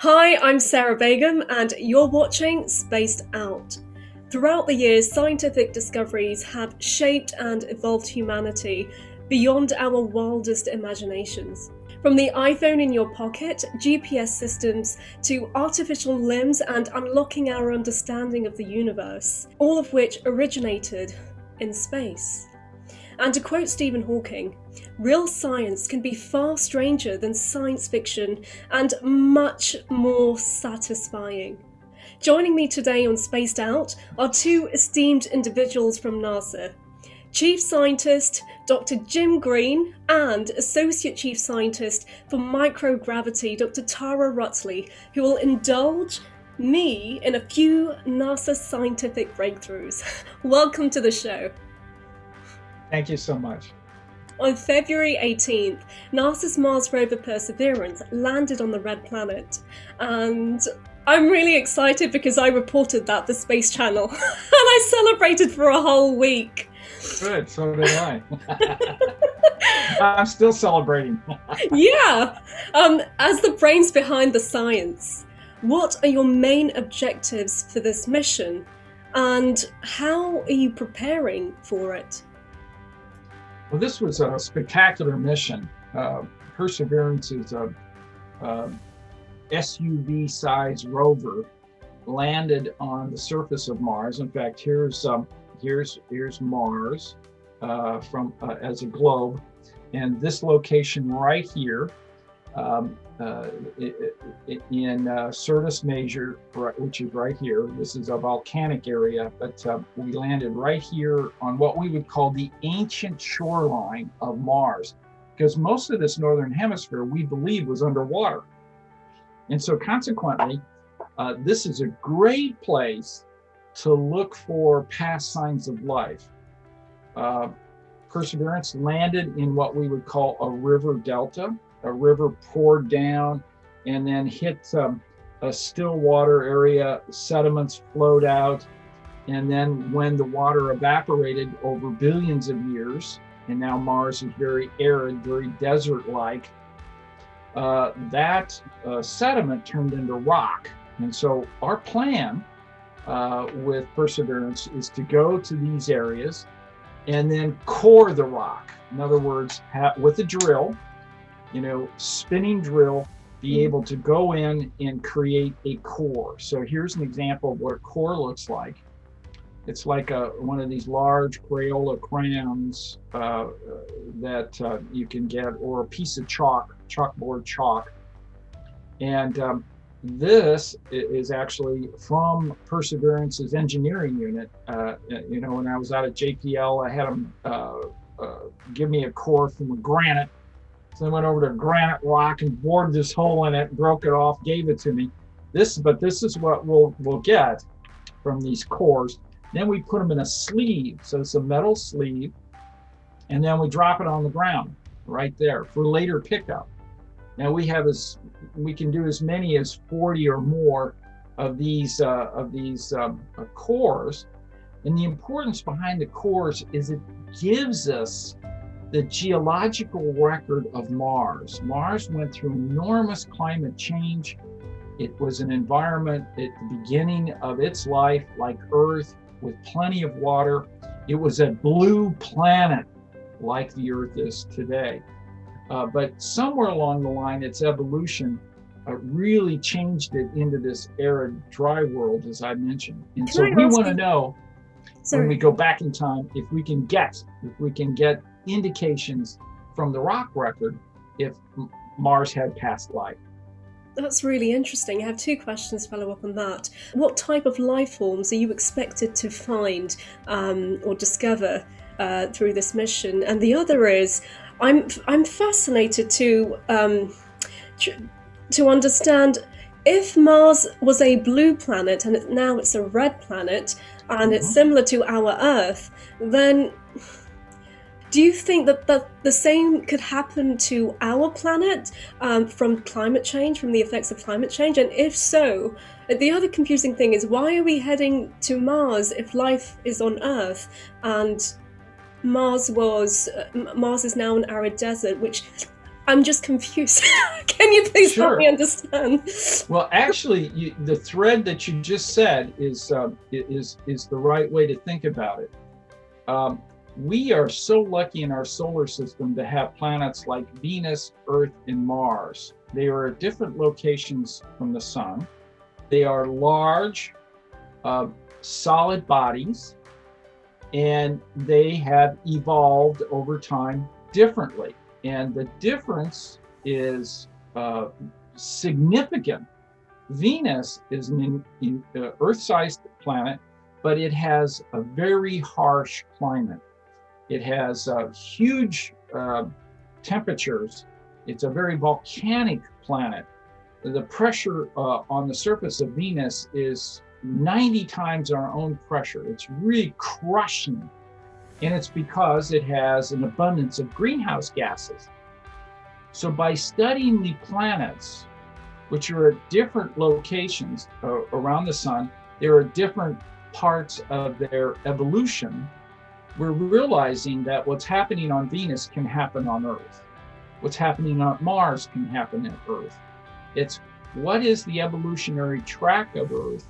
Hi, I'm Sarah Begum, and you're watching Spaced Out. Throughout the years, scientific discoveries have shaped and evolved humanity beyond our wildest imaginations. From the iPhone in your pocket, GPS systems, to artificial limbs and unlocking our understanding of the universe, all of which originated in space. And to quote Stephen Hawking, real science can be far stranger than science fiction and much more satisfying. Joining me today on Spaced Out are two esteemed individuals from NASA. Chief Scientist Dr. Jim Green and Associate Chief Scientist for Microgravity Dr. Tara Ruttley, who will indulge me in a few NASA scientific breakthroughs. Welcome to the show. Thank you so much. On February 18th, NASA's Mars rover Perseverance landed on the Red Planet, and I'm really excited because I reported that the Space Channel, and I celebrated for a whole week. Good, so did I. I'm still celebrating. Yeah. As the brains behind the science, what are your main objectives for this mission, and how are you preparing for it? Well, this was a spectacular mission. Perseverance is a SUV-sized rover landed on the surface of Mars. In fact, here's Mars from as a globe, and this location right here in Syrtis Major, which is right here. This is a volcanic area, but we landed right here on what we would call the ancient shoreline of Mars, because most of this northern hemisphere we believe was underwater. And so consequently, this is a great place to look for past signs of life. Perseverance landed in what we would call a river delta. A river poured down and then hit a still water area, sediments flowed out, and then when the water evaporated over billions of years, and now Mars is very arid, very desert-like, that sediment turned into rock. And so our plan with Perseverance is to go to these areas and then core the rock. In other words, with a drill, spinning drill, be able to go in and create a core. So here's an example of what a core looks like. It's like one of these large Crayola crayons that you can get, or a piece of chalkboard chalk. And this is actually from Perseverance's engineering unit. When I was out at JPL, I had them give me a core from a granite. So I went over to granite rock and bored this hole in it, broke it off, gave it to me. But this is what we'll get from these cores. Then we put them in a sleeve. So it's a metal sleeve. And then we drop it on the ground right there for later pickup. Now we can do as many as 40 or more of these cores. And the importance behind the cores is it gives us the geological record of Mars. Mars went through enormous climate change. It was an environment at the beginning of its life, like Earth, with plenty of water. It was a blue planet, like the Earth is today. But somewhere along the line, its evolution really changed it into this arid, dry world, as I mentioned. And so we want to know, when we go back in time, if we can get indications from the rock record if Mars had past life. That's really interesting. I have two questions to follow up on that. What type of life forms are you expected to find or discover through this mission? And the other is, I'm fascinated to understand if Mars was a blue planet and now it's a red planet and it's similar to our Earth, then do you think that the same could happen to our planet from climate change, from the effects of climate change? And if so, the other confusing thing is, why are we heading to Mars if life is on Earth and Mars is now an arid desert, which I'm just confused. Can you please help me Sure. understand? Well, actually, the thread that you just said is the right way to think about it. We are so lucky in our solar system to have planets like Venus, Earth, and Mars. They are at different locations from the sun. They are large, solid bodies, and they have evolved over time differently. And the difference is significant. Venus is an Earth-sized planet, but it has a very harsh climate. It has huge temperatures. It's a very volcanic planet. The pressure on the surface of Venus is 90 times our own pressure. It's really crushing. And it's because it has an abundance of greenhouse gases. So by studying the planets, which are at different locations around the sun, there are different parts of their evolution. We're realizing that what's happening on Venus can happen on Earth. What's happening on Mars can happen on Earth. It's what is the evolutionary track of Earth?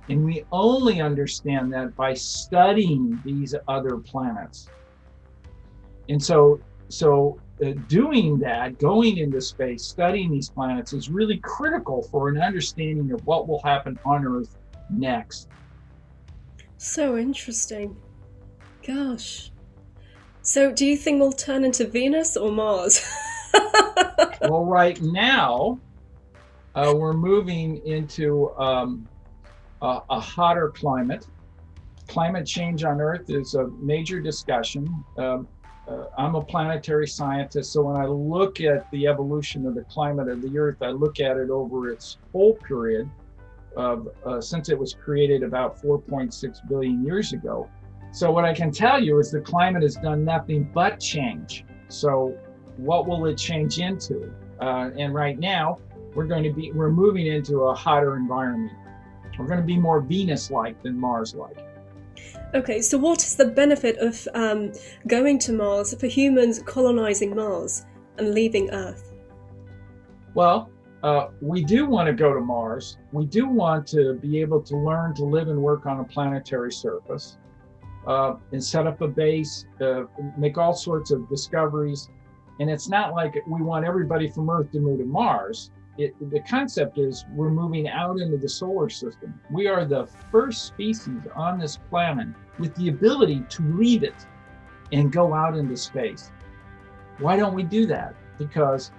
And we only understand that by studying these other planets. And so doing that, going into space, studying these planets is really critical for an understanding of what will happen on Earth next. So interesting. Gosh. So do you think we'll turn into Venus or Mars? Well, right now, we're moving into a hotter climate. Climate change on Earth is a major discussion. I'm a planetary scientist, so when I look at the evolution of the climate of the Earth, I look at it over its whole period of since it was created about 4.6 billion years ago. So what I can tell you is the climate has done nothing but change. So what will it change into? And right now, we're moving into a hotter environment. We're going to be more Venus-like than Mars-like. Okay, so what is the benefit of going to Mars for humans colonizing Mars and leaving Earth? Well, we do want to go to Mars. We do want to be able to learn to live and work on a planetary surface and set up a base, make all sorts of discoveries. And it's not like we want everybody from Earth to move to Mars. The concept is we're moving out into the solar system. We are the first species on this planet with the ability to leave it and go out into space. Why don't we do that? Because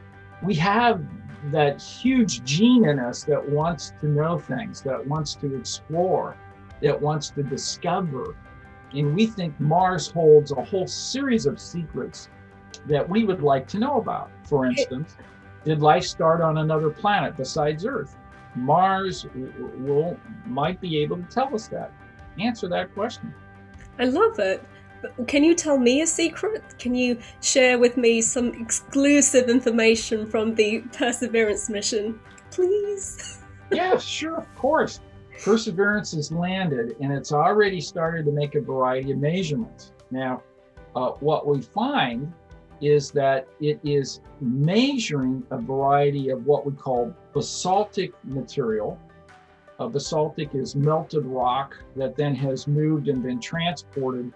we have that huge gene in us that wants to know things, that wants to explore, that wants to discover. And we think Mars holds a whole series of secrets that we would like to know about. For instance, did life start on another planet besides Earth? Mars might be able to tell us that. Answer that question. I love it. Can you tell me a secret? Can you share with me some exclusive information from the Perseverance mission, please? Yeah, sure, of course. Perseverance has landed and it's already started to make a variety of measurements. Now, what we find is that it is measuring a variety of what we call basaltic material. Basaltic is melted rock that then has moved and been transported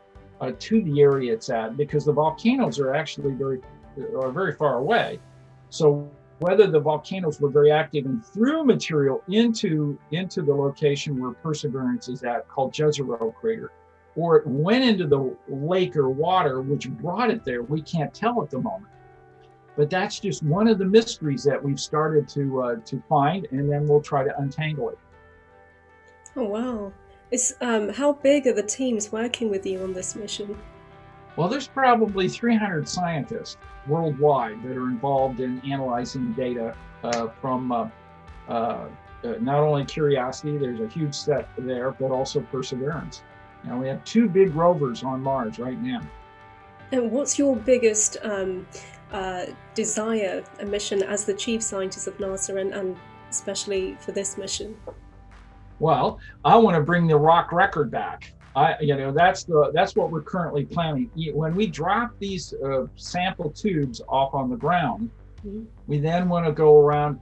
to the area it's at, because the volcanoes are actually very far away. So whether the volcanoes were very active and threw material into the location where Perseverance is at, called Jezero Crater, or it went into the lake or water which brought it there, we can't tell at the moment. But that's just one of the mysteries that we've started to find, and then we'll try to untangle it. Oh wow. How big are the teams working with you on this mission? Well, there's probably 300 scientists worldwide that are involved in analyzing data from not only Curiosity, there's a huge set there, but also Perseverance. Now we have 2 big rovers on Mars right now. And what's your biggest desire, a mission as the chief scientist of NASA, and especially for this mission? Well, I want to bring the rock record back. That's what we're currently planning. When we drop these sample tubes off on the ground, Mhm. We then want to go around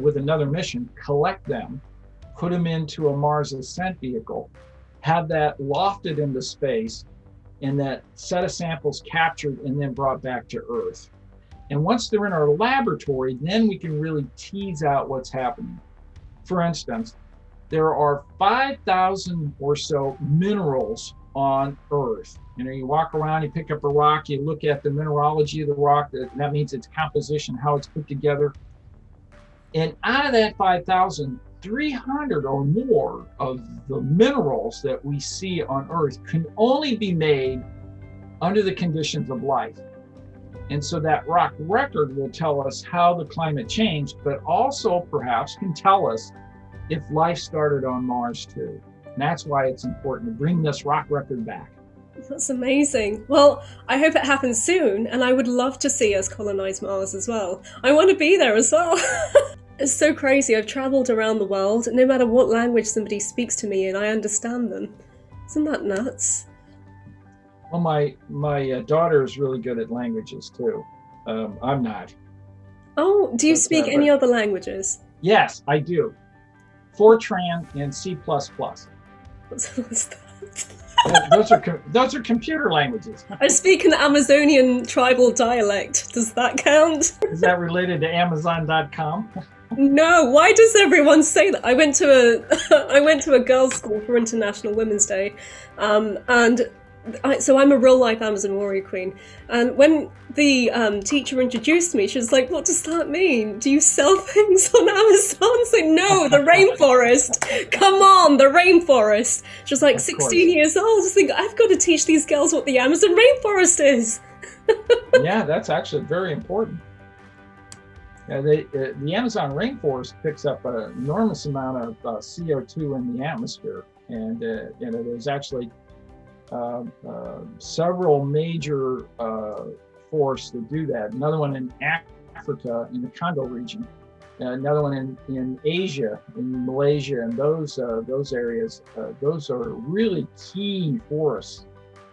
with another mission, collect them, put them into a Mars ascent vehicle, have that lofted into space, and that set of samples captured and then brought back to Earth. And once they're in our laboratory, then we can really tease out what's happening. For instance, there are 5,000 or so minerals on Earth. You walk around, you pick up a rock, you look at the mineralogy of the rock, that means its composition, how it's put together. And out of that 5,000, 300 or more of the minerals that we see on Earth can only be made under the conditions of life. And so that rock record will tell us how the climate changed, but also perhaps can tell us if life started on Mars too. And that's why it's important to bring this rock record back. That's amazing. Well, I hope it happens soon, and I would love to see us colonize Mars as well. I want to be there as well. It's so crazy. I've traveled around the world, and no matter what language somebody speaks to me in, I understand them. Isn't that nuts? Well, my daughter is really good at languages too. I'm not. Oh, do you speak any other languages? Yes, I do. Fortran and C++. What's that? Those are computer languages. I speak an Amazonian tribal dialect. Does that count? Is that related to Amazon.com? No. Why does everyone say that? I went to a girls' school for International Women's Day, so I'm a real life Amazon warrior queen. And when the teacher introduced me, she was like, "What does that mean? Do you sell things on Amazon?" I was like, "No, the rainforest. Come on, the rainforest." She was like 16 years old. I was like, I've got to teach these girls what the Amazon rainforest is. Yeah, that's actually very important. The Amazon rainforest picks up an enormous amount of CO2 in the atmosphere, and there's actually several major forests that do that. Another one in Africa, in the Congo region. Another one in Asia, in Malaysia, and those areas. Those are really key forests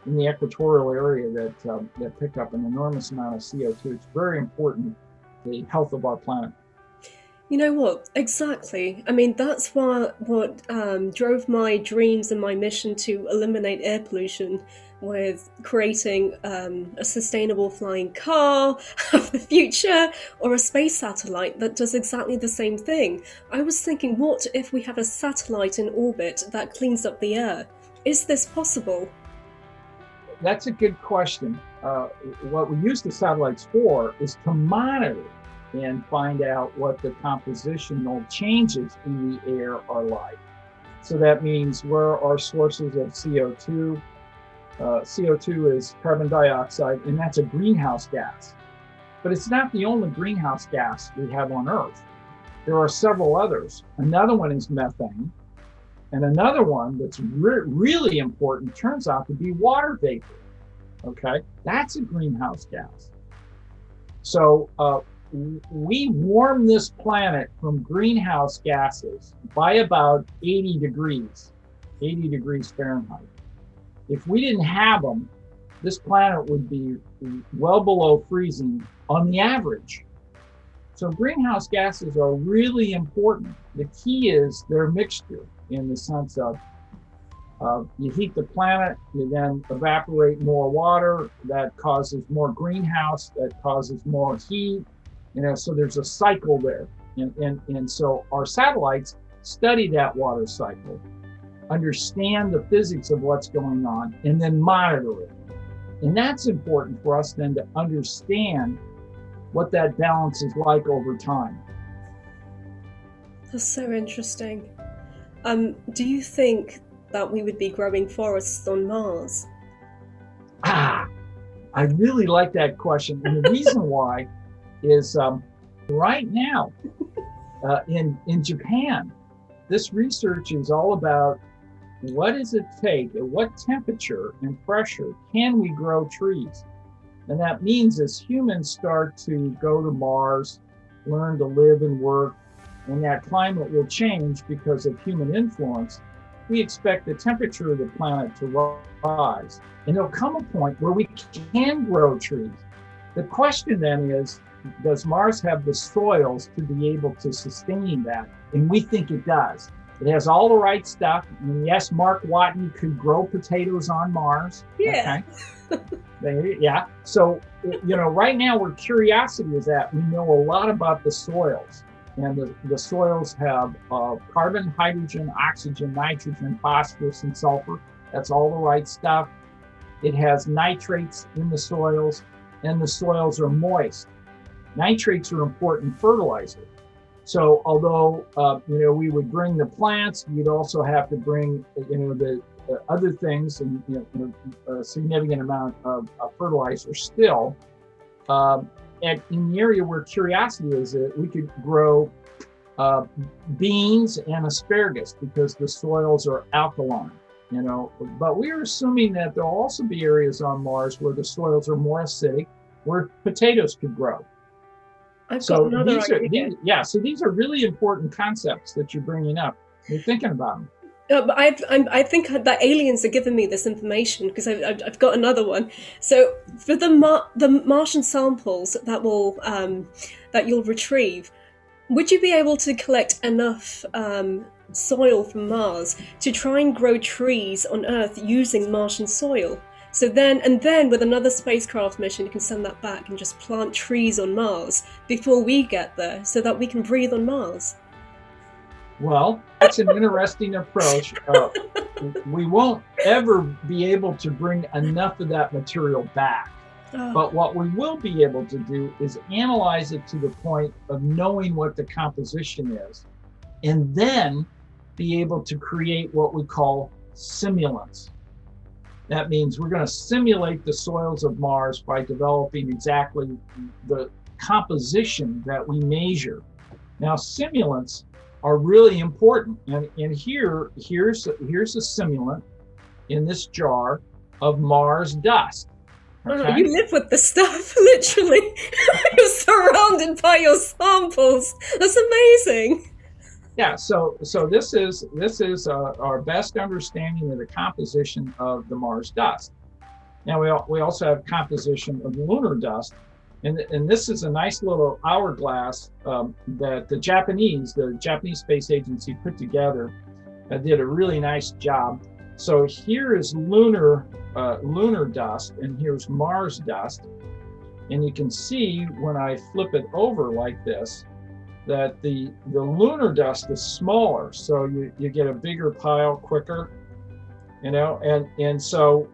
in the equatorial area that pick up an enormous amount of CO2. It's very important to the health of our planet. You know what? Exactly. I mean, that's what drove my dreams and my mission to eliminate air pollution with creating a sustainable flying car of the future, or a space satellite that does exactly the same thing. I was thinking, what if we have a satellite in orbit that cleans up the air? Is this possible? That's a good question. What we use the satellites for is to monitor and find out what the compositional changes in the air are like. So that means where are sources of CO2. CO2 is carbon dioxide, and that's a greenhouse gas. But it's not the only greenhouse gas we have on Earth. There are several others. Another one is methane. And another one that's really important turns out to be water vapor. Okay, that's a greenhouse gas. So we warm this planet from greenhouse gases by about 80 degrees Fahrenheit. If we didn't have them, this planet would be well below freezing on the average. So greenhouse gases are really important. The key is their mixture, in the sense of you heat the planet, you then evaporate more water, that causes more greenhouse, that causes more heat. So there's a cycle there. And so our satellites study that water cycle, understand the physics of what's going on, and then monitor it. And that's important for us then to understand what that balance is like over time. That's so interesting. Do you think that we would be growing forests on Mars? I really like that question. And the reason why is right now in Japan, this research is all about what does it take, at what temperature and pressure can we grow trees? And that means as humans start to go to Mars, learn to live and work, and that climate will change because of human influence, we expect the temperature of the planet to rise. And there'll come a point where we can grow trees. The question then is, does Mars have the soils to be able to sustain that? And we think it does. It has all the right stuff. And yes, Mark Watney could grow potatoes on Mars. Yeah. Okay. Yeah. So, right now where curiosity is at, we know a lot about the soils. And the soils have carbon, hydrogen, oxygen, nitrogen, phosphorus, and sulfur. That's all the right stuff. It has nitrates in the soils, and the soils are moist. Nitrates are important fertilizer. So although, we would bring the plants, you'd also have to bring, the other things and, a significant amount of fertilizer still. And in the area where curiosity is, we could grow beans and asparagus because the soils are alkaline, But we're assuming that there'll also be areas on Mars where the soils are more acidic, where potatoes could grow. So these are really important concepts that you're bringing up. You're thinking about them. But I think that aliens are giving me this information because I've got another one. So for the Martian samples that you'll retrieve, would you be able to collect enough soil from Mars to try and grow trees on Earth using Martian soil? So then with another spacecraft mission, you can send that back and just plant trees on Mars before we get there, so that we can breathe on Mars. Well, that's an interesting approach. We won't ever be able to bring enough of that material back. But what we will be able to do is analyze it to the point of knowing what the composition is, and then be able to create what we call simulants. That means we're going to simulate the soils of Mars by developing exactly the composition that we measure. Now, simulants are really important. And here's a simulant in this jar of Mars dust. Okay? Oh, you live with the stuff, literally. You're surrounded by your samples. That's amazing. Yeah, so this is our best understanding of the composition of the Mars dust. Now we also have composition of lunar dust, and this is a nice little hourglass that the Japanese Space Agency put together. Did a really nice job. So here is lunar dust, and here's Mars dust, and you can see when I flip it over like this, that the lunar dust is smaller, so you get a bigger pile quicker, and so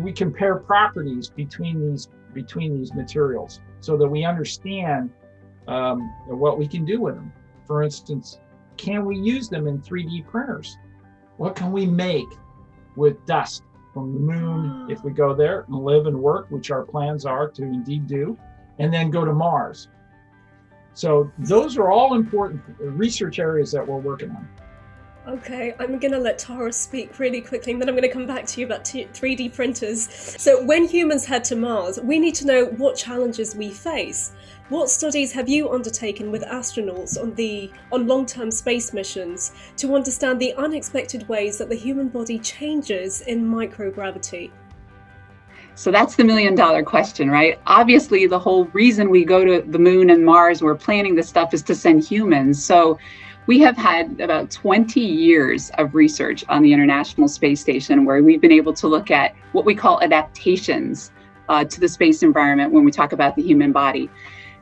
we compare properties between these materials so that we understand what we can do with them. For instance, can we use them in 3D printers? What can we make with dust from the moon if we go there and live and work, which our plans are to indeed do, and then go to Mars? So those are all important research areas that we're working on. Okay, I'm going to let Tara speak really quickly, and then I'm going to come back to you about 3D printers. So when humans head to Mars, we need to know what challenges we face. What studies have you undertaken with astronauts on long-term space missions to understand the unexpected ways that the human body changes in microgravity? So that's the $1 million question, right? Obviously, the whole reason we go to the moon and Mars, we're planning this stuff, is to send humans. So we have had about 20 years of research on the International Space Station where we've been able to look at what we call adaptations to the space environment when we talk about the human body.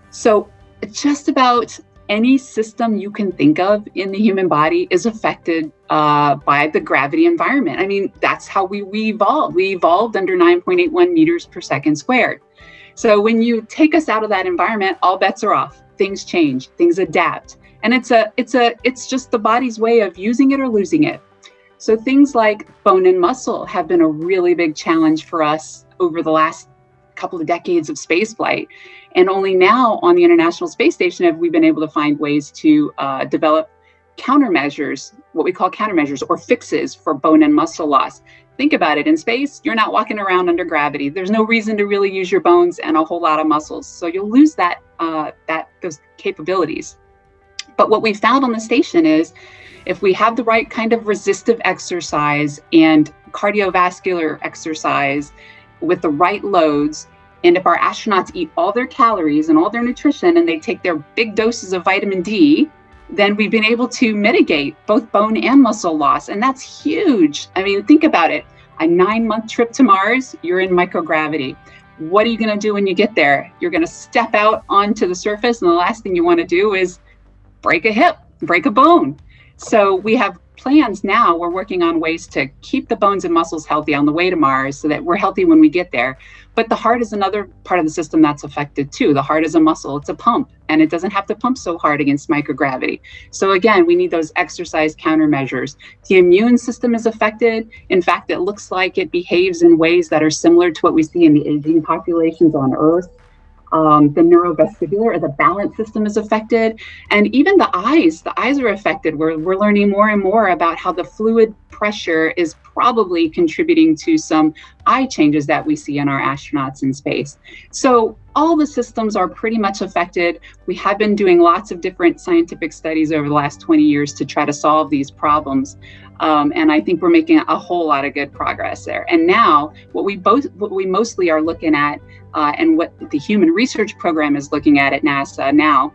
So just about any system you can think of in the human body is affected by the gravity environment. I mean, that's how we evolved. We evolved under 9.81 meters per second squared. So when you take us out of that environment, all bets are off. Things change, things adapt. And it's just the body's way of using it or losing it. So things like bone and muscle have been a really big challenge for us over the last couple of decades of space flight. And only now on the International Space Station have we been able to find ways to develop countermeasures, what we call countermeasures or fixes for bone and muscle loss. Think about it. In space, you're not walking around under gravity. There's no reason to really use your bones and a whole lot of muscles. So you'll lose those capabilities. But what we found on the station is if we have the right kind of resistive exercise and cardiovascular exercise with the right loads, And if our astronauts eat all their calories and all their nutrition and they take their big doses of vitamin D, then we've been able to mitigate both bone and muscle loss. And that's huge. I mean, think about it. A 9-month trip to Mars, you're in microgravity. What are you going to do when you get there? You're going to step out onto the surface, and the last thing you want to do is break a hip, break a bone. So we have plans now. We're working on ways to keep the bones and muscles healthy on the way to Mars so that we're healthy when we get there. But the heart is another part of the system that's affected too. The heart is a muscle, it's a pump, and it doesn't have to pump so hard against microgravity. So again, we need those exercise countermeasures. The immune system is affected. In fact, it looks like it behaves in ways that are similar to what we see in the aging populations on Earth. The neurovestibular or the balance system is affected, and even the eyes are affected. We're learning more and more about how the fluid pressure is probably contributing to some eye changes that we see in our astronauts in space. So all the systems are pretty much affected. We have been doing lots of different scientific studies over the last 20 years to try to solve these problems. And I think we're making a whole lot of good progress there. And now what we mostly are looking at and what the Human Research Program is looking at NASA now,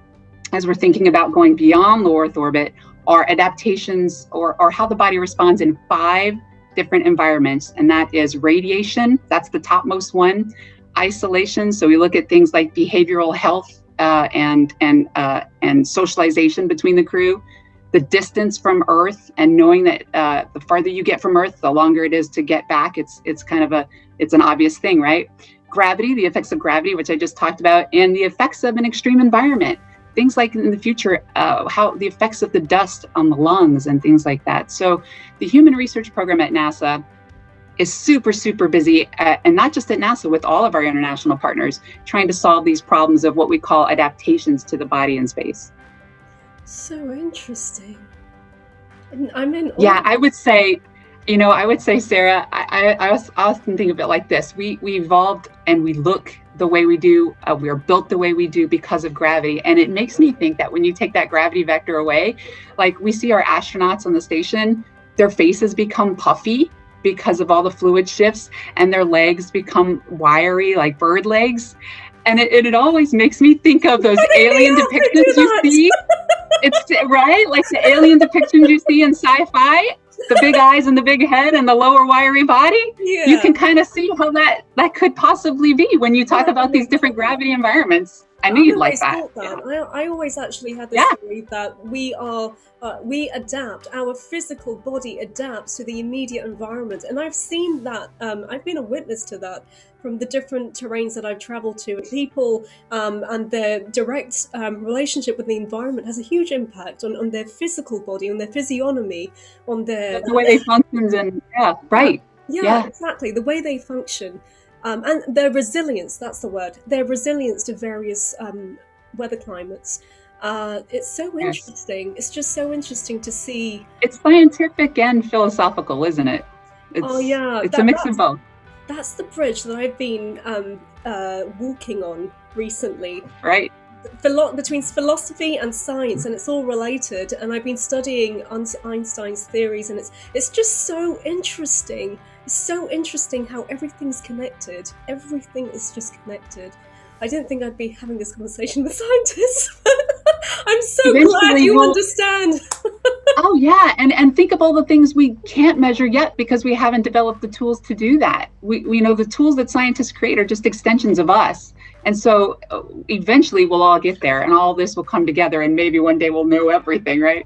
as we're thinking about going beyond low Earth orbit, are adaptations or how the body responds in 5 different environments. And that is radiation, that's the topmost one, isolation. So we look at things like behavioral health and socialization between the crew, the distance from Earth, and knowing that the farther you get from Earth, the longer it is to get back. It's kind of it's an obvious thing, right? Gravity, the effects of gravity, which I just talked about, and the effects of an extreme environment. Things like in the future, how the effects of the dust on the lungs and things like that. So the Human Research Program at NASA is super, super busy, and not just at NASA, with all of our international partners, trying to solve these problems of what we call adaptations to the body in space. So interesting. I'm in. Yeah, I would say, Sarah, I often think of it like this. We evolved and we look the way we do. We are built the way we do because of gravity. And it makes me think that when you take that gravity vector away, like we see our astronauts on the station, their faces become puffy because of all the fluid shifts, and their legs become wiry like bird legs. And it always makes me think of those alien depictions you see. It's right, like the alien depictions you see in sci-fi, the big eyes and the big head and the lower wiry body. Yeah. You can kind of see how that could possibly be when you talk about these different gravity environments. I knew you'd like that. Yeah. I always actually had this theory that we adapt, our physical body adapts to the immediate environment. And I've seen that, I've been a witness to that from the different terrains that I've traveled to. People and their direct relationship with the environment has a huge impact on their physical body, on their physiognomy, on the way they function. And yeah, exactly, the way they function. And their resilience, that's the word, their resilience to various weather climates. It's so interesting. It's just so interesting to see. It's scientific and philosophical, isn't it? It's a mix of both. That's the bridge that I've been walking on recently. Right. Between philosophy and science, and it's all related. And I've been studying Einstein's theories, and it's just so interesting. It's so interesting how everything's connected. Everything is just connected. I didn't think I'd be having this conversation with scientists. I'm so glad you understand. Oh yeah, and think of all the things we can't measure yet because we haven't developed the tools to do that. We know the tools that scientists create are just extensions of us. And so eventually we'll all get there and all this will come together, and maybe one day we'll know everything, right?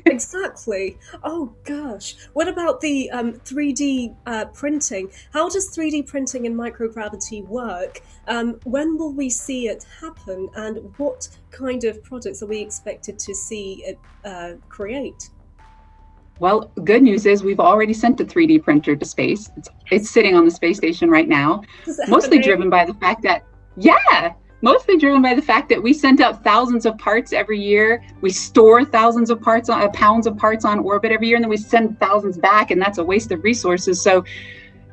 Exactly. Oh gosh. What about the 3D printing? How does 3D printing and microgravity work? When will we see it happen, and what kind of products are we expected to see it create? Well, good news is we've already sent a 3D printer to space. It's sitting on the space station right now, mostly driven by the fact that we send out thousands of parts every year. We store thousands of parts, pounds of parts on orbit every year, and then we send thousands back, and that's a waste of resources. So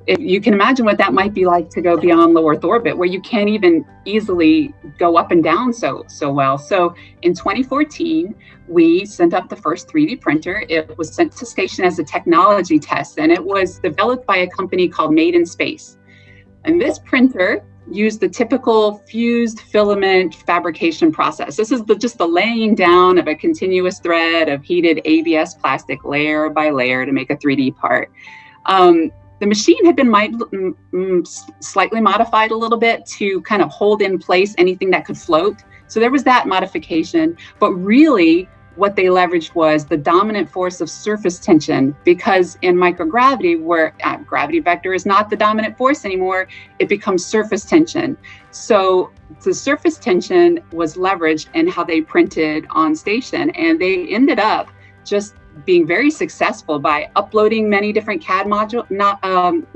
if you can imagine what that might be like to go beyond low Earth orbit, where you can't even easily go up and down so well. So in 2014, we sent up the first 3D printer. It was sent to station as a technology test, and it was developed by a company called Made in Space. And this printer use the typical fused filament fabrication process. This is just the laying down of a continuous thread of heated ABS plastic layer by layer to make a 3D part. The machine had been slightly modified a little bit to kind of hold in place anything that could float. So there was that modification, but really what they leveraged was the dominant force of surface tension, because in microgravity, where gravity vector is not the dominant force anymore, it becomes surface tension. So the surface tension was leveraged in how they printed on station, and they ended up just being very successful by uploading many different CAD module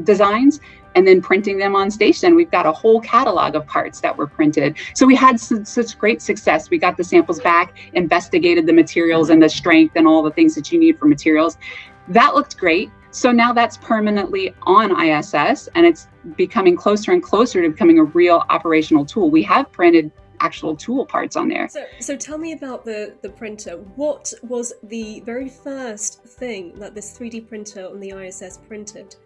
designs and then printing them on station. We've got a whole catalog of parts that were printed. So we had such great success. We got the samples back, investigated the materials and the strength and all the things that you need for materials. That looked great. So now that's permanently on ISS, and it's becoming closer and closer to becoming a real operational tool. We have printed actual tool parts on there. So tell me about the printer. What was the very first thing that this 3D printer on the ISS printed?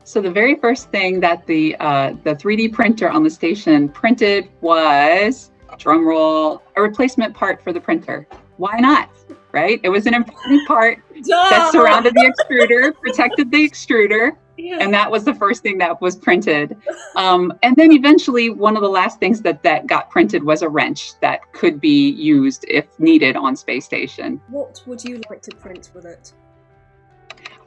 So the very first thing that the 3D printer on the station printed was, drum roll, a replacement part for the printer. Why not, right? It was an important part that surrounded the extruder, protected the extruder, and that was the first thing that was printed. And then eventually, one of the last things that got printed was a wrench that could be used if needed on space station. What would you like to print with it?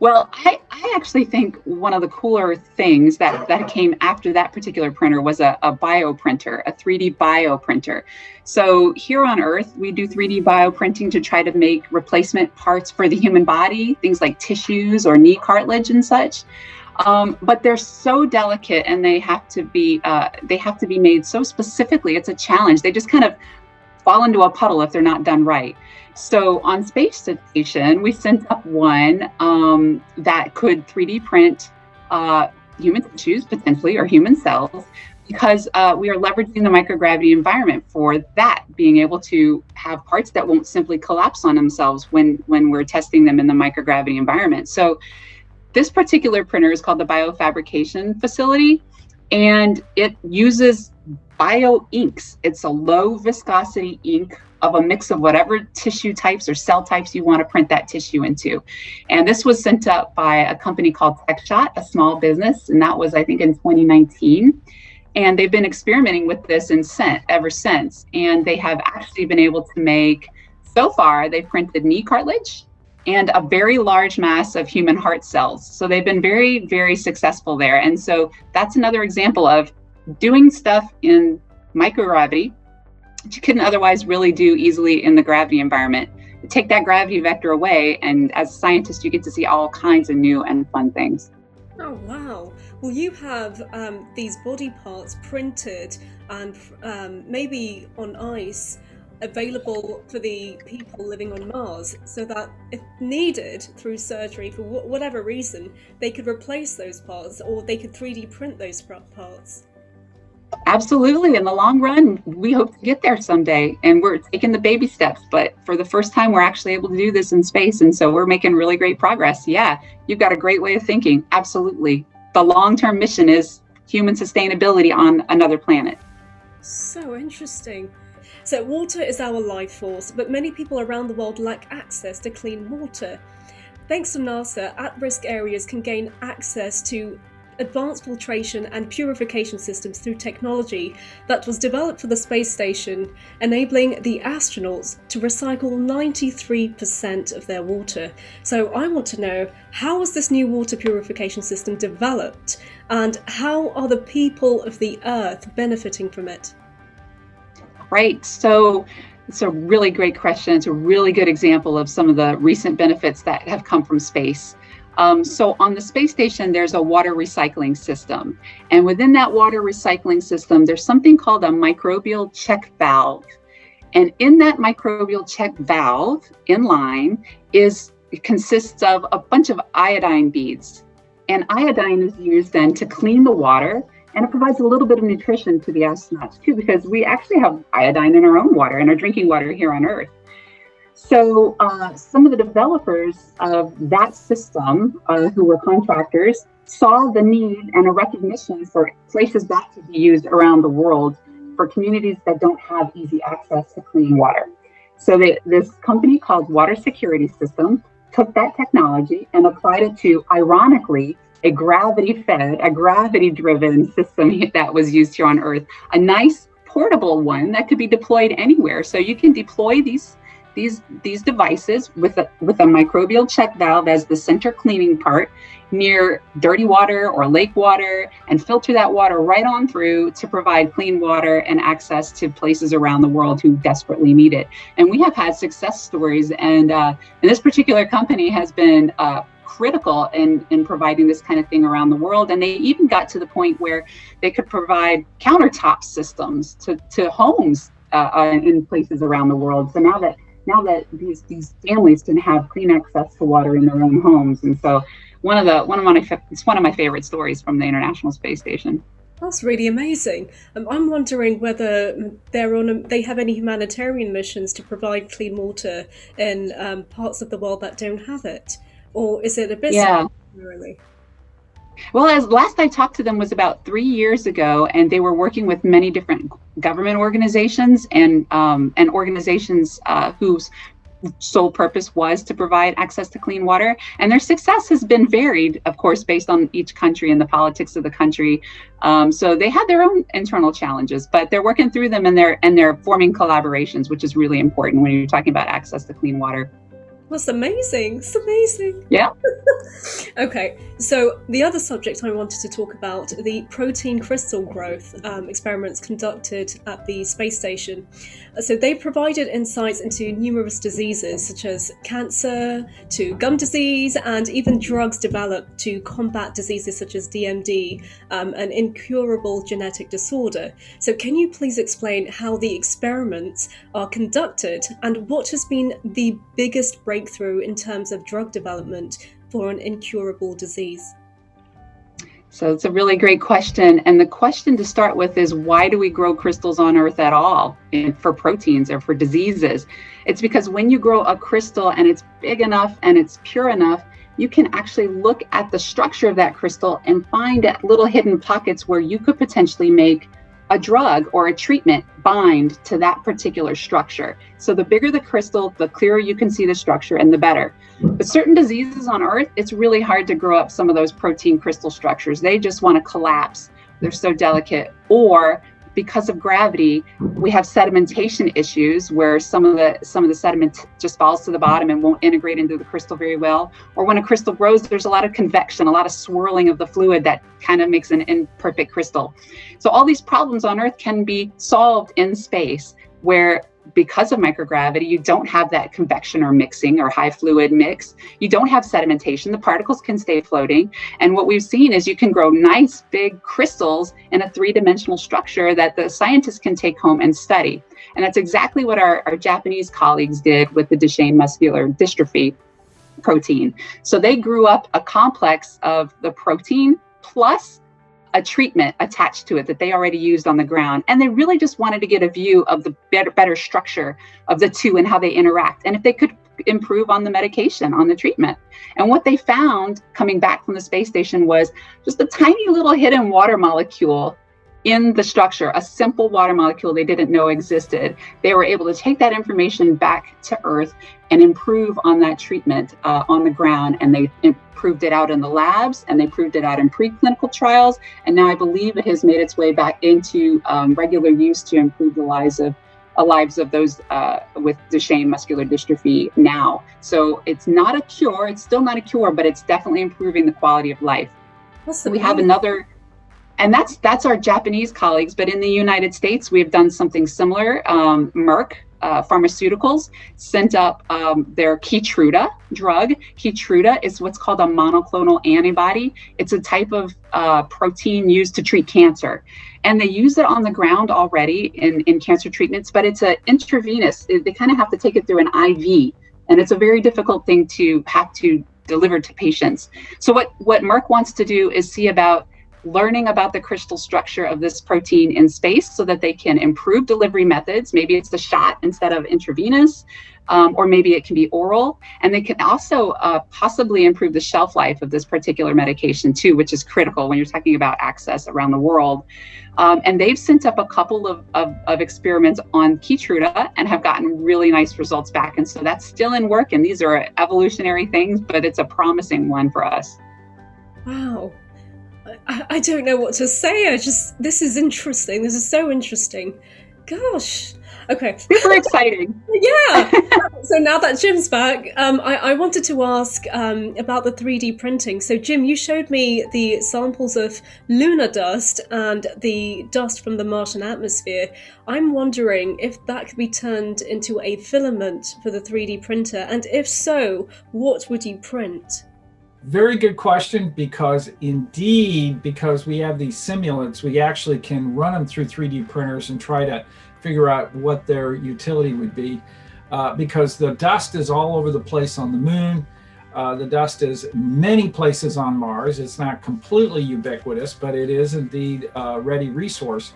Well, I actually think one of the cooler things that came after that particular printer was a bio printer, a 3D bio printer. So here on Earth, we do 3D bio printing to try to make replacement parts for the human body, things like tissues or knee cartilage and such. But they're so delicate, and they have to be made so specifically. It's a challenge. They just kind of fall into a puddle if they're not done right. So on space station, we sent up one that could 3D print human tissues, potentially, or human cells, because we are leveraging the microgravity environment for that, being able to have parts that won't simply collapse on themselves when we're testing them in the microgravity environment. So this particular printer is called the Biofabrication Facility, and it uses bio inks. It's a low viscosity ink of a mix of whatever tissue types or cell types you want to print that tissue into. And this was sent up by a company called TechShot, a small business, and that was, I think, in 2019. And they've been experimenting with this ever since. And they have actually been able to make, so far, they've printed knee cartilage and a very large mass of human heart cells. So they've been very, very successful there. And so that's another example of doing stuff in microgravity that you couldn't otherwise really do easily in the gravity environment. You take that gravity vector away, and as a scientist, you get to see all kinds of new and fun things. Oh, wow. Well, you have these body parts printed and maybe on ice, available for the people living on Mars, so that if needed through surgery for whatever reason, they could replace those parts, or they could 3D print those parts. Absolutely. In the long run, we hope to get there someday, and we're taking the baby steps. But for the first time, we're actually able to do this in space, and so we're making really great progress. Yeah, you've got a great way of thinking. Absolutely. The long-term mission is human sustainability on another planet. So interesting. So water is our life force, but many people around the world lack access to clean water. Thanks to NASA, at-risk areas can gain access to advanced filtration and purification systems through technology that was developed for the space station, enabling the astronauts to recycle 93% of their water. So I want to know, how was this new water purification system developed, and how are the people of the Earth benefiting from it? Right. So it's a really great question. It's a really good example of some of the recent benefits that have come from space. So on the space station, there's a water recycling system. And within that water recycling system, there's something called a microbial check valve. And in that microbial check valve, in line, it consists of a bunch of iodine beads. And iodine is used then to clean the water, and it provides a little bit of nutrition to the astronauts too, because we actually have iodine in our own water, in our drinking water here on Earth. So some of the developers of that system, who were contractors, saw the need and a recognition for places that could be used around the world for communities that don't have easy access to clean water. So this company called Water Security System took that technology and applied it to, ironically, a gravity-driven system that was used here on Earth, a nice portable one that could be deployed anywhere. So you can deploy these devices with a microbial check valve as the center cleaning part near dirty water or lake water, and filter that water right on through to provide clean water and access to places around the world who desperately need it. And we have had success stories, and this particular company has been critical in providing this kind of thing around the world. And they even got to the point where they could provide countertop systems to homes in places around the world. So now that these families can have clean access to water in their own homes. And so it's one of my favorite stories from the International Space Station. That's really amazing. I'm wondering whether they have any humanitarian missions to provide clean water in parts of the world that don't have it, or is it a business? Really? Well, as last I talked to them was about 3 years ago, and they were working with many different government organizations and organizations whose sole purpose was to provide access to clean water. And their success has been varied, of course, based on each country and the politics of the country. So they had their own internal challenges, but they're working through them, and they're forming collaborations, which is really important when you're talking about access to clean water. That's amazing. It's amazing. Yeah. Okay, so the other subject I wanted to talk about, the protein crystal growth experiments conducted at the space station. So they provided insights into numerous diseases such as cancer, to gum disease, and even drugs developed to combat diseases such as DMD, an incurable genetic disorder. So can you please explain how the experiments are conducted and what has been the biggest breakthrough in terms of drug development for an incurable disease? So it's a really great question. And the question to start with is, why do we grow crystals on Earth at all for proteins or for diseases? It's because when you grow a crystal and it's big enough and it's pure enough, you can actually look at the structure of that crystal and find little hidden pockets where you could potentially make a drug or a treatment bind to that particular structure. So the bigger the crystal, the clearer you can see the structure, and the better. But certain diseases on Earth, it's really hard to grow up some of those protein crystal structures. They just want to collapse. They're so delicate. Or because of gravity, we have sedimentation issues where some of the sediment just falls to the bottom and won't integrate into the crystal very well. Or when a crystal grows, there's a lot of convection, a lot of swirling of the fluid that kind of makes an imperfect crystal. So all these problems on Earth can be solved in space, where because of microgravity, you don't have that convection or mixing or high fluid mix. You don't have sedimentation. The particles can stay floating. And what we've seen is you can grow nice big crystals in a three-dimensional structure that the scientists can take home and study. And that's exactly what our Japanese colleagues did with the Duchenne muscular dystrophy protein. So they grew up a complex of the protein plus a treatment attached to it that they already used on the ground. And they really just wanted to get a view of the better structure of the two and how they interact, and if they could improve on the medication, on the treatment. And what they found coming back from the space station was just a tiny little hidden water molecule in the structure, a simple water molecule they didn't know existed. They were able to take that information back to Earth and improve on that treatment on the ground. And they proved it out in the labs, and they proved it out in preclinical trials. And now I believe it has made its way back into regular use to improve the lives of those with Duchenne muscular dystrophy now. So it's not a cure, it's still not a cure, but it's definitely improving the quality of life. We have another, and that's our Japanese colleagues, but in the United States, we have done something similar. Merck Pharmaceuticals sent up their Keytruda drug. Keytruda is what's called a monoclonal antibody. It's a type of protein used to treat cancer. And they use it on the ground already in cancer treatments, but it's an intravenous. They kind of have to take it through an IV. And it's a very difficult thing to have to deliver to patients. So what Merck wants to do is see about learning about the crystal structure of this protein in space so that they can improve delivery methods. Maybe it's a shot instead of intravenous. or maybe it can be oral. And they can also possibly improve the shelf life of this particular medication too, which is critical when you're talking about access around the world. And they've sent up a couple of experiments on Keytruda and have gotten really nice results back. And so that's still in work. And these are evolutionary things, but it's a promising one for us. Wow. I don't know what to say. This is interesting. This is so interesting. Gosh. Okay. Super exciting. Yeah. So now that Jim's back, I wanted to ask about the 3D printing. So Jim, you showed me the samples of lunar dust and the dust from the Martian atmosphere. I'm wondering if that could be turned into a filament for the 3D printer, and if so, what would you print? Very good question, because we have these simulants, we actually can run them through 3D printers and try to figure out what their utility would be, because the dust is all over the place on the moon. The dust is many places on Mars. It's not completely ubiquitous, but it is indeed a ready resource.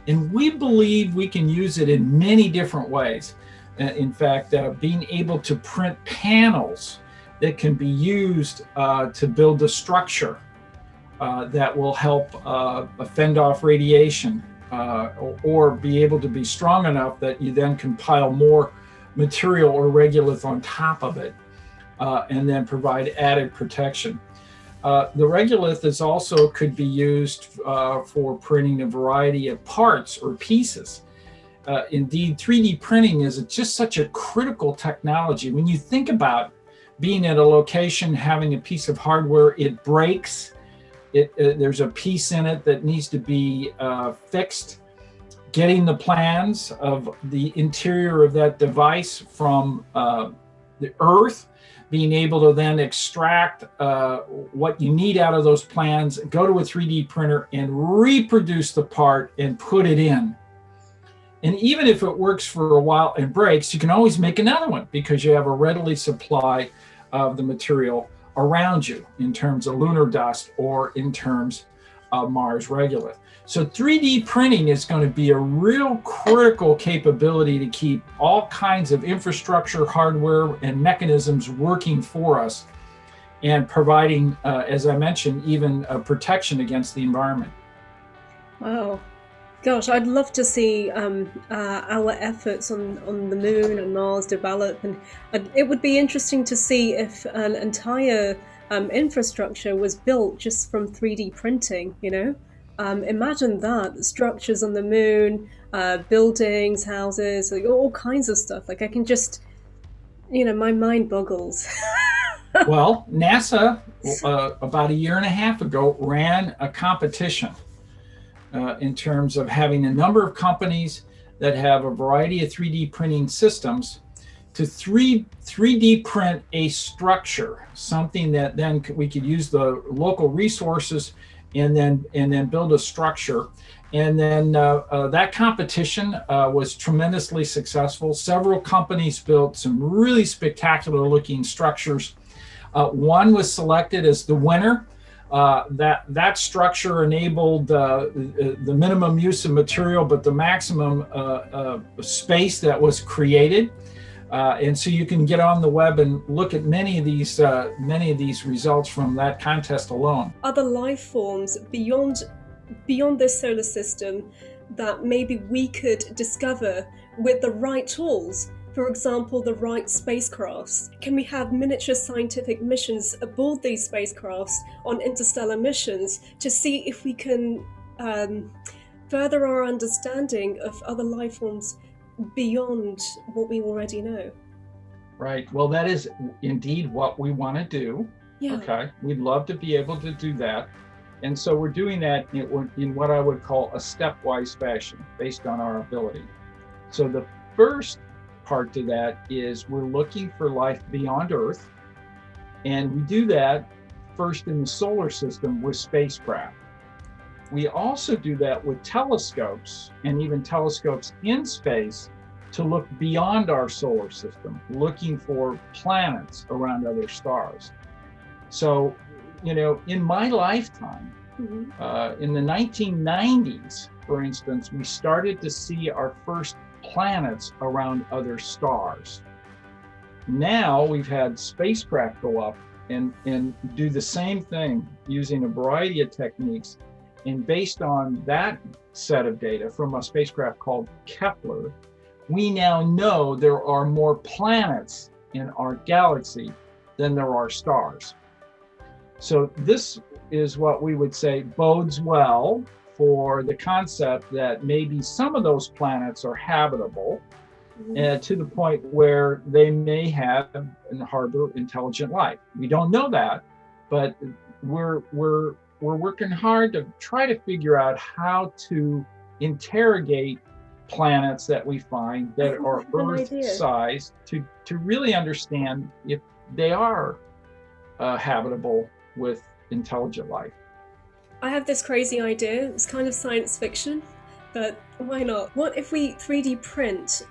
And we believe we can use it in many different ways. In fact, being able to print panels that can be used to build a structure that will help fend off radiation, or be able to be strong enough that you then can pile more material or regolith on top of it, and then provide added protection. The regolith is also could be used for printing a variety of parts or pieces. Indeed, 3D printing is just such a critical technology. When you think about being at a location, having a piece of hardware, it breaks. There's a piece in it that needs to be fixed. Getting the plans of the interior of that device from the Earth, being able to then extract what you need out of those plans, go to a 3D printer and reproduce the part and put it in. And even if it works for a while and breaks, you can always make another one, because you have a readily supply of the material around you in terms of lunar dust or in terms of Mars regolith. So 3D printing is going to be a real critical capability to keep all kinds of infrastructure, hardware, and mechanisms working for us, and providing, as I mentioned, even protection against the environment. Wow. Gosh, I'd love to see our efforts on the moon and Mars develop, and it would be interesting to see if an entire infrastructure was built just from 3D printing, you know? Imagine that, structures on the moon, buildings, houses, like all kinds of stuff. Like I can just, my mind boggles. Well, NASA, about a year and a half ago, ran a competition in terms of having a number of companies that have a variety of 3D printing systems to 3D print a structure, something that then we could use the local resources and then build a structure. And then that competition was tremendously successful. Several companies built some really spectacular looking structures. One was selected as the winner. That structure enabled the minimum use of material, but the maximum space that was created. And so you can get on the web and look at many of these results from that contest alone. Other life forms beyond this solar system that maybe we could discover with the right tools. For example, the right spacecrafts. Can we have miniature scientific missions aboard these spacecrafts on interstellar missions to see if we can further our understanding of other life forms beyond what we already know? Right. Well, that is indeed what we want to do. Yeah. Okay. We'd love to be able to do that. And so we're doing that in what I would call a stepwise fashion based on our ability. So the first part to that is we're looking for life beyond Earth. And we do that first in the solar system with spacecraft. We also do that with telescopes, and even telescopes in space, to look beyond our solar system, looking for planets around other stars. So, in my lifetime, in the 1990s, for instance, we started to see our first planets around other stars. now we've had spacecraft go up and do the same thing using a variety of techniques. And based on that set of data from a spacecraft called Kepler, we now know there are more planets in our galaxy than there are stars. So this is what we would say bodes well for the concept that maybe some of those planets are habitable, to the point where they may have and harbor intelligent life. We don't know that, but we're working hard to try to figure out how to interrogate planets that we find that are Earth-sized to really understand if they are habitable with intelligent life. I have this crazy idea. It's kind of science fiction, but why not? What if we 3D print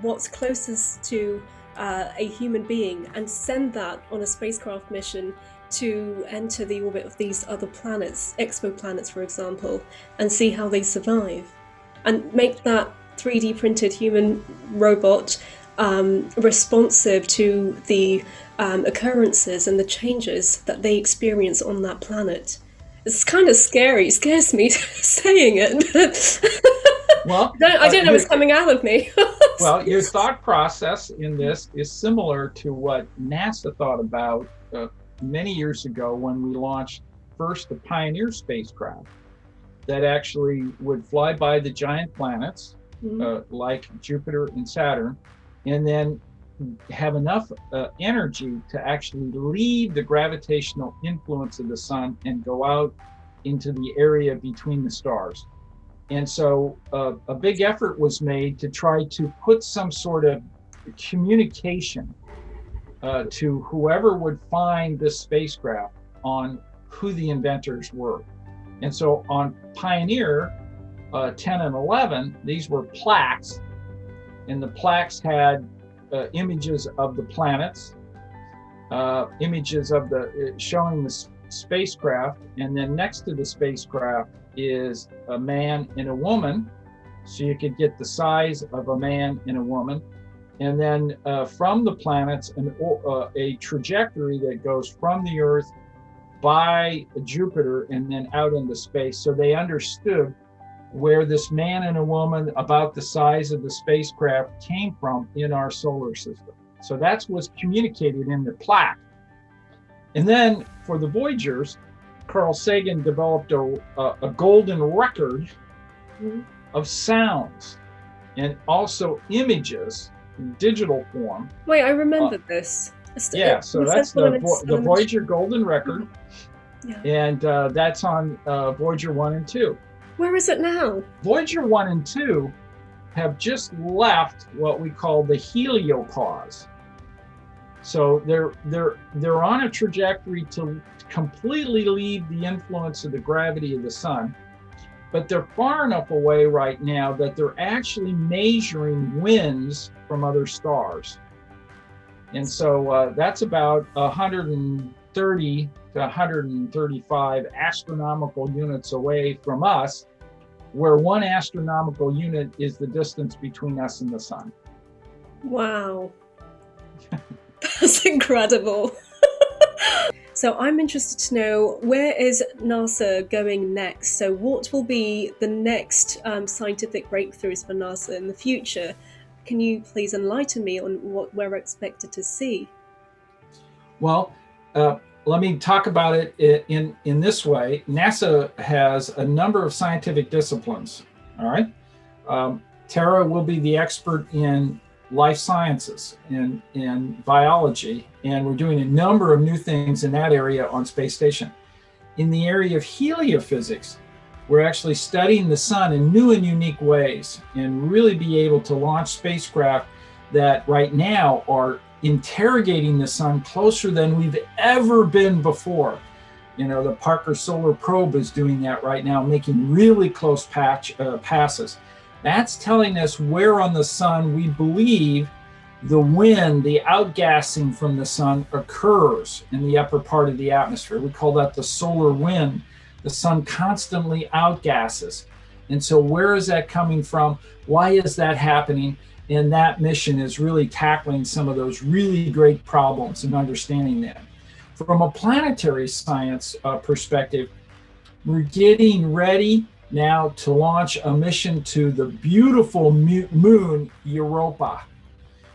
what's closest to a human being and send that on a spacecraft mission to enter the orbit of these other planets, exoplanets for example, and see how they survive? And make that 3D printed human robot responsive to the occurrences and the changes that they experience on that planet. It's kind of scary. It scares me saying it. Well, I don't know what's coming out of me. Well, your thought process in this is similar to what NASA thought about many years ago when we launched first the Pioneer spacecraft that actually would fly by the giant planets like Jupiter and Saturn, and then have enough energy to actually leave the gravitational influence of the sun and go out into the area between the stars. And so a big effort was made to try to put some sort of communication to whoever would find this spacecraft on who the inventors were. And so on Pioneer 10 and 11, these were plaques, and the plaques had images of the planets, images of showing the spacecraft, and then next to the spacecraft is a man and a woman, so you could get the size of a man and a woman, and then from the planets a trajectory that goes from the Earth by Jupiter and then out into space, so they understood where this man and a woman about the size of the spacecraft came from in our solar system. So that's what's communicated in the plaque. And then for the Voyagers, Carl Sagan developed a golden record of sounds and also images in digital form. Wait, I remember this. Yeah, so that's the Voyager golden record. Yeah. And that's on Voyager 1 and 2. Where is it now? Voyager 1 and 2 have just left what we call the heliopause. So they're on a trajectory to completely leave the influence of the gravity of the sun, but they're far enough away right now that they're actually measuring winds from other stars. And so that's about 130 to 135 astronomical units away from us, where one astronomical unit is the distance between us and the sun. Wow. That's incredible. So I'm interested to know, where is NASA going next? So what will be the next scientific breakthroughs for NASA in the future? Can you please enlighten me on what we're expected to see? Well, let me talk about it in this way. NASA has a number of scientific disciplines, all right? Tara will be the expert in life sciences and in biology, and we're doing a number of new things in that area on Space Station. In the area of heliophysics, we're actually studying the sun in new and unique ways and really be able to launch spacecraft that right now are interrogating the sun closer than we've ever been before. You know, the Parker Solar Probe is doing that right now, making really close passes. That's telling us where on the sun we believe the wind, the outgassing from the sun, occurs in the upper part of the atmosphere. We call that the solar wind. The sun constantly outgasses. And so where is that coming from? Why is that happening? And that mission is really tackling some of those really great problems and understanding them. From a planetary science perspective, we're getting ready now to launch a mission to the beautiful moon Europa.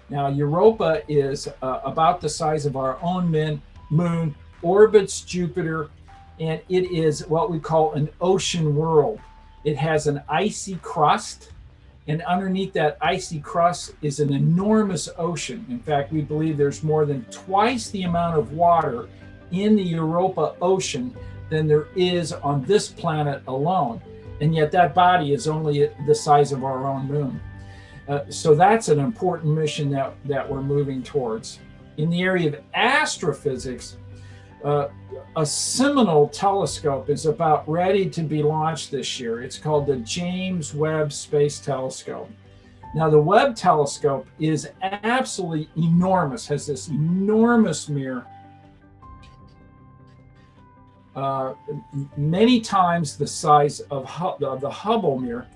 Now, Europa is about the size of our own moon, orbits Jupiter, and it is what we call an ocean world. It has an icy crust, and underneath that icy crust is an enormous ocean. In fact, we believe there's more than twice the amount of water in the Europa ocean than there is on this planet alone. And yet that body is only the size of our own moon. So that's an important mission that we're moving towards. In the area of astrophysics, a seminal telescope is about ready to be launched this year. It's called the James Webb Space Telescope. Now, the Webb telescope is absolutely enormous, has this enormous mirror, many times the size of the Hubble mirror,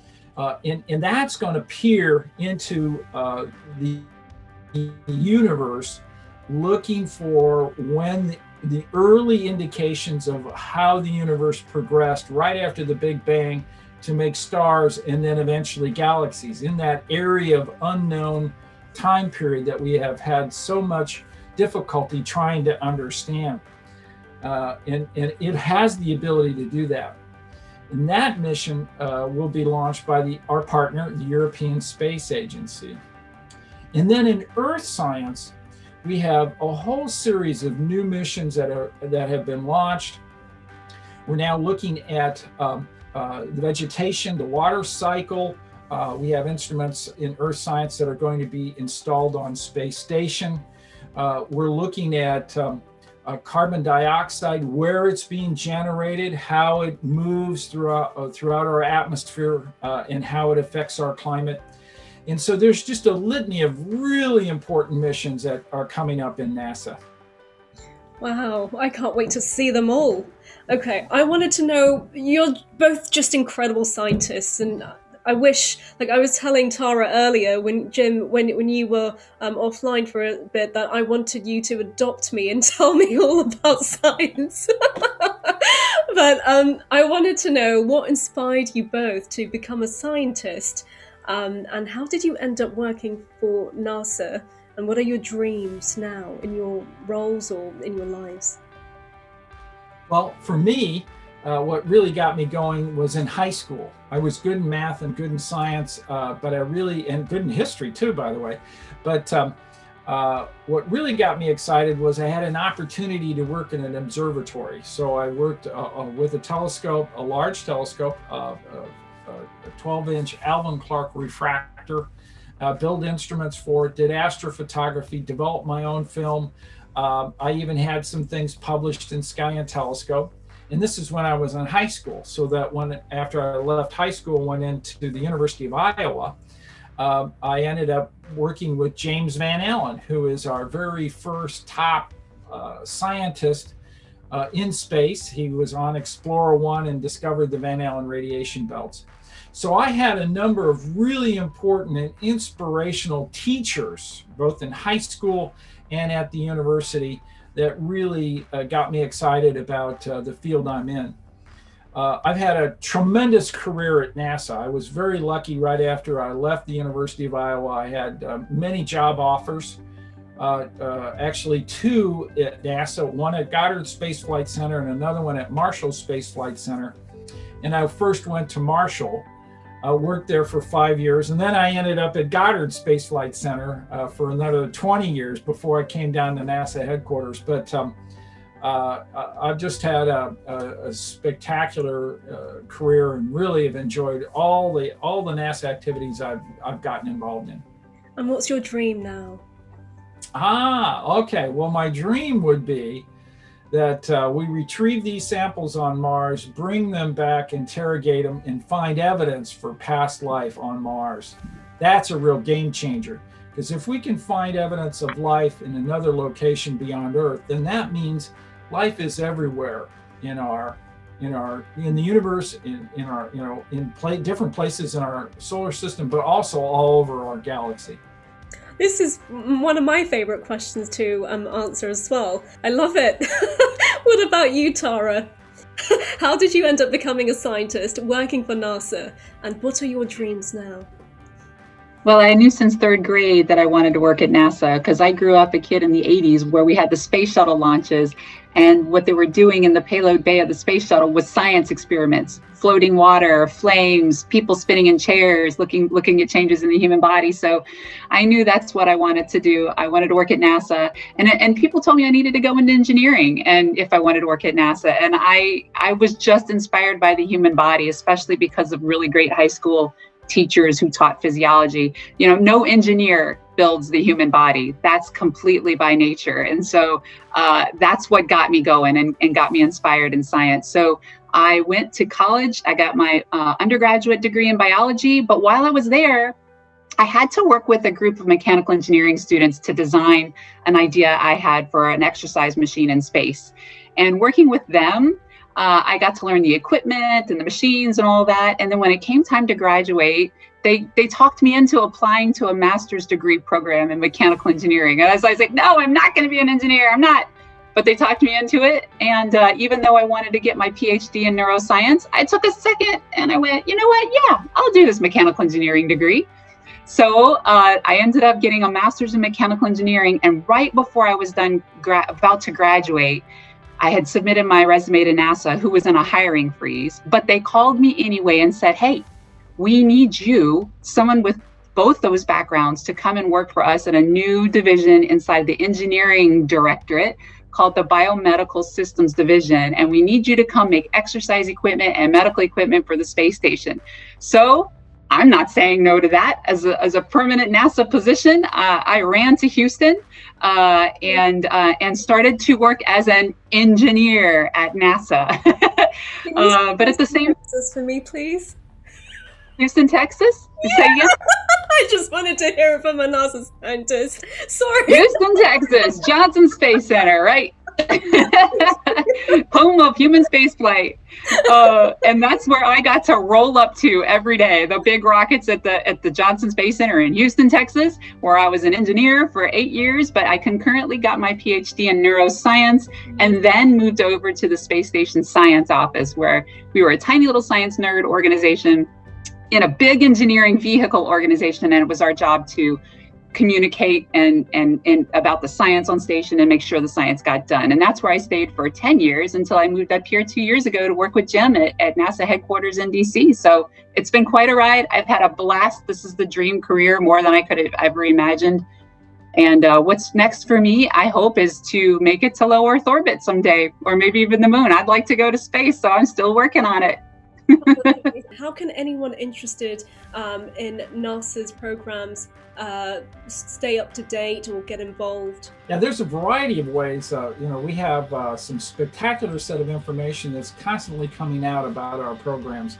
and that's going to peer into the universe, looking for when the early indications of how the universe progressed right after the Big Bang to make stars and then eventually galaxies in that area of unknown time period that we have had so much difficulty trying to understand. And it has the ability to do that. And that mission will be launched by our partner, the European Space Agency. And then in Earth science, we have a whole series of new missions that have been launched. We're now looking at the vegetation, the water cycle. We have instruments in Earth science that are going to be installed on space station. We're looking at carbon dioxide, where it's being generated, how it moves throughout our atmosphere, and how it affects our climate. And so there's just a litany of really important missions that are coming up in NASA. Wow, I can't wait to see them all. Okay, I wanted to know, you're both just incredible scientists, and I wish, like I was telling Tara earlier, when you were offline for a bit, that I wanted you to adopt me and tell me all about science. But I wanted to know what inspired you both to become a scientist, and how did you end up working for NASA? And what are your dreams now in your roles or in your lives? Well, for me, what really got me going was in high school. I was good in math and good in science, and good in history too, by the way. But what really got me excited was I had an opportunity to work in an observatory. So I worked with a telescope, a large telescope, a 12-inch Alvin Clark refractor, build instruments for it, did astrophotography, developed my own film. I even had some things published in Sky and Telescope. And this is when I was in high school. So that after I left high school, went into the University of Iowa, I ended up working with James Van Allen, who is our very first top scientist in space. He was on Explorer 1 and discovered the Van Allen radiation belts. So I had a number of really important and inspirational teachers, both in high school and at the university, that really got me excited about the field I'm in. I've had a tremendous career at NASA. I was very lucky right after I left the University of Iowa. I had many job offers, actually two at NASA, one at Goddard Space Flight Center and another one at Marshall Space Flight Center. And I first went to Marshall. I worked there for 5 years, and then I ended up at Goddard Space Flight Center for another 20 years before I came down to NASA headquarters. But I've just had a spectacular career and really have enjoyed all the NASA activities I've gotten involved in. And what's your dream now? Okay. Well, my dream would be that we retrieve these samples on Mars, bring them back, interrogate them, and find evidence for past life on Mars. That's a real game changer, because if we can find evidence of life in another location beyond Earth, then that means life is everywhere in the universe, in different places in our solar system, but also all over our galaxy. This is one of my favourite questions to answer as well. I love it. What about you, Tara? How did you end up becoming a scientist, working for NASA, and what are your dreams now? Well, I knew since third grade that I wanted to work at NASA because I grew up a kid in the 80s where we had the space shuttle launches, and what they were doing in the payload bay of the space shuttle was science experiments, floating water, flames, people spinning in chairs, looking at changes in the human body. So I knew that's what I wanted to do. I wanted to work at NASA, and people told me I needed to go into engineering and if I wanted to work at NASA. And I was just inspired by the human body, especially because of really great high school teachers who taught physiology. You know, no engineer builds the human body. That's completely by nature. And so that's what got me going and got me inspired in science. So I went to college. I got my undergraduate degree in biology. But while I was there, I had to work with a group of mechanical engineering students to design an idea I had for an exercise machine in space. And working with them, I got to learn the equipment and the machines and all that. And then when it came time to graduate, they talked me into applying to a master's degree program in mechanical engineering. And I was like, no, I'm not going to be an engineer. I'm not. But they talked me into it. And even though I wanted to get my PhD in neuroscience, I took a second and I went, you know what? Yeah, I'll do this mechanical engineering degree. So I ended up getting a master's in mechanical engineering. And right before I was done about to graduate, I had submitted my resume to NASA, who was in a hiring freeze, but they called me anyway and said, hey, we need you, someone with both those backgrounds, to come and work for us in a new division inside the engineering directorate called the Biomedical Systems Division. And we need you to come make exercise equipment and medical equipment for the space station. So I'm not saying no to that. As a permanent NASA position, I ran to Houston and started to work as an engineer at NASA. But at the same time, for me, please. Houston, Texas. Yeah. Say again? I just wanted to hear it from a NASA scientist. Sorry. Houston, Texas, Johnson Space Center, right? Home of human spaceflight. And that's where I got to roll up to every day. The big rockets at the Johnson Space Center in Houston, Texas, where I was an engineer for 8 years, but I concurrently got my PhD in neuroscience and then moved over to the space station science office, where we were a tiny little science nerd organization in a big engineering vehicle organization. And it was our job to communicate and about the science on station and make sure the science got done. And that's where I stayed for 10 years until I moved up here 2 years ago to work with Jim at NASA headquarters in DC. So it's been quite a ride. I've had a blast. This is the dream career, more than I could have ever imagined. And what's next for me, I hope, is to make it to low Earth orbit someday, or maybe even the moon. I'd like to go to space, so I'm still working on it. How can anyone interested in NASA's programs stay up to date or get involved? Yeah, there's a variety of ways. We have some spectacular set of information that's constantly coming out about our programs,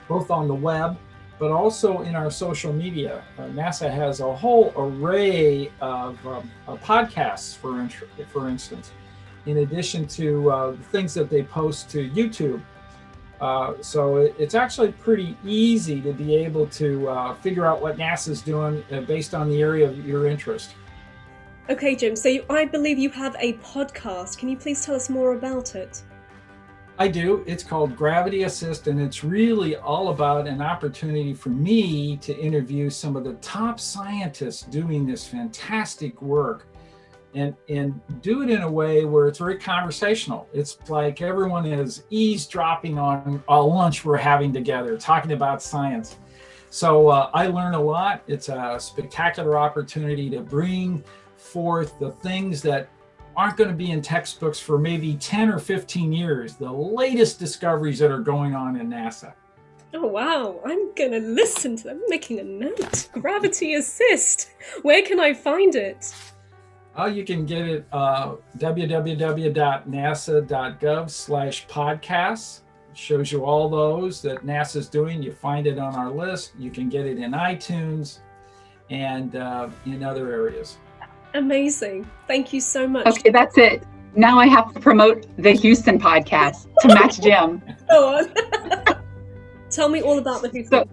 both on the web, but also in our social media. NASA has a whole array of podcasts, for instance, in addition to things that they post to YouTube. So it's actually pretty easy to be able to figure out what NASA's doing based on the area of your interest. Okay, Jim, so I believe you have a podcast. Can you please tell us more about it? I do. It's called Gravity Assist, and it's really all about an opportunity for me to interview some of the top scientists doing this fantastic work. And do it in a way where it's very conversational. It's like everyone is eavesdropping on a lunch we're having together, talking about science. So I learn a lot. It's a spectacular opportunity to bring forth the things that aren't going to be in textbooks for maybe 10 or 15 years, the latest discoveries that are going on in NASA. Oh, wow. I'm going to listen to them. I'm making a note. Gravity Assist. Where can I find it? You can get it www.nasa.gov/podcasts. It shows you all those that NASA's doing. You find it on our list. You can get it in iTunes and in other areas. Amazing. Thank you so much. Okay, that's it. Now I have to promote the Houston podcast to match Jim. Go on. Tell me all about the Houston.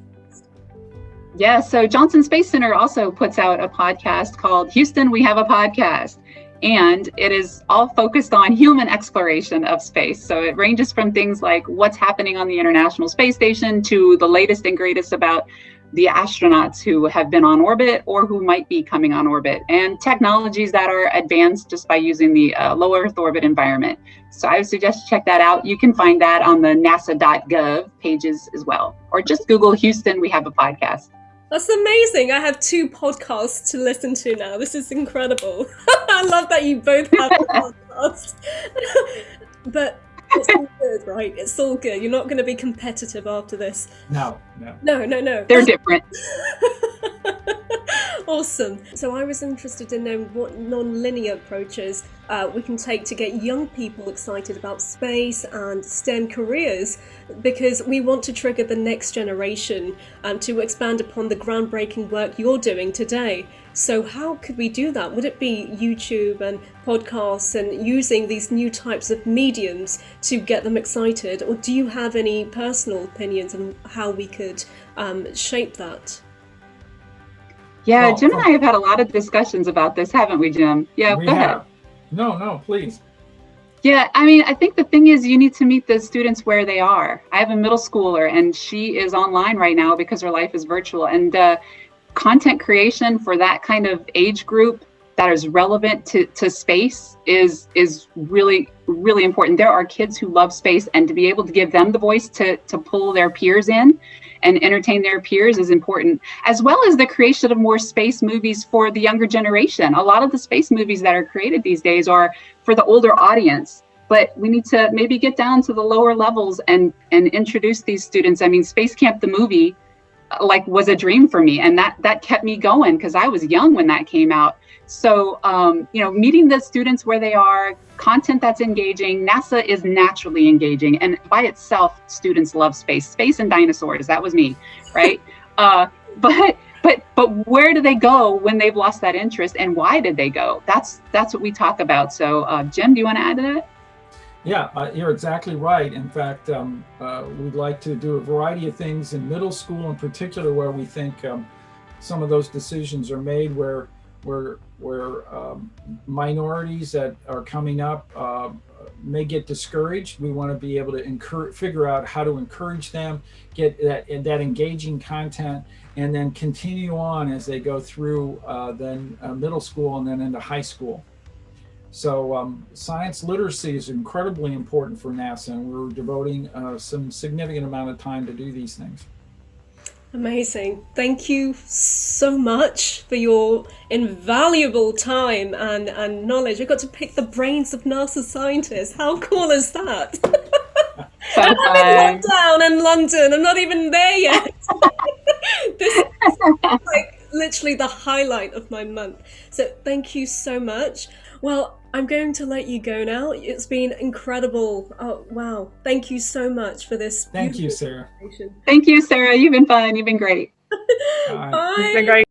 Yeah, so Johnson Space Center also puts out a podcast called Houston, We Have a Podcast. And it is all focused on human exploration of space. So it ranges from things like what's happening on the International Space Station to the latest and greatest about the astronauts who have been on orbit or who might be coming on orbit, and technologies that are advanced just by using the low Earth orbit environment. So I would suggest you check that out. You can find that on the nasa.gov pages as well, or just Google Houston, We Have a Podcast. That's amazing. I have 2 podcasts to listen to now. This is incredible. I love that you both have a podcast. But it's all good, right? It's all good. You're not going to be competitive after this. No. They're different. Awesome. So I was interested in knowing what non-linear approaches we can take to get young people excited about space and STEM careers, because we want to trigger the next generation to expand upon the groundbreaking work you're doing today. So how could we do that? Would it be YouTube and podcasts and using these new types of mediums to get them excited? Or do you have any personal opinions on how we could shape that? Yeah, Jim and I have had a lot of discussions about this, haven't we, Jim? Yeah, go ahead. No, please. Yeah, I mean, I think the thing is you need to meet the students where they are. I have a middle schooler and she is online right now because her life is virtual. And content creation for that kind of age group that is relevant to space is really, really important. There are kids who love space, and to be able to give them the voice to pull their peers in and entertain their peers is important, as well as the creation of more space movies for the younger generation. A lot of the space movies that are created these days are for the older audience, but we need to maybe get down to the lower levels and introduce these students. I mean, Space Camp, the movie, was a dream for me, and that kept me going because I was young when that came out. So, meeting the students where they are, content that's engaging. NASA is naturally engaging, and by itself, students love space and dinosaurs. That was me, right? But where do they go when they've lost that interest, and why did they go? That's what we talk about. So, Jim, do you want to add to that? Yeah, you're exactly right. In fact, we'd like to do a variety of things in middle school in particular, where we think some of those decisions are made where minorities that are coming up may get discouraged. We want to be able to figure out how to encourage them, get that engaging content, and then continue on as they go through then middle school and then into high school. So science literacy is incredibly important for NASA, and we're devoting some significant amount of time to do these things. Amazing. Thank you so much for your invaluable time and knowledge. I got to pick the brains of NASA scientists. How cool is that? I'm in lockdown in London. I'm not even there yet. This is literally the highlight of my month. So thank you so much. Well, I'm going to let you go now. It's been incredible. Oh, wow. Thank you so much for this. Thank you, Sarah. Thank you, Sarah. You've been fun. You've been great. Bye. It's been great.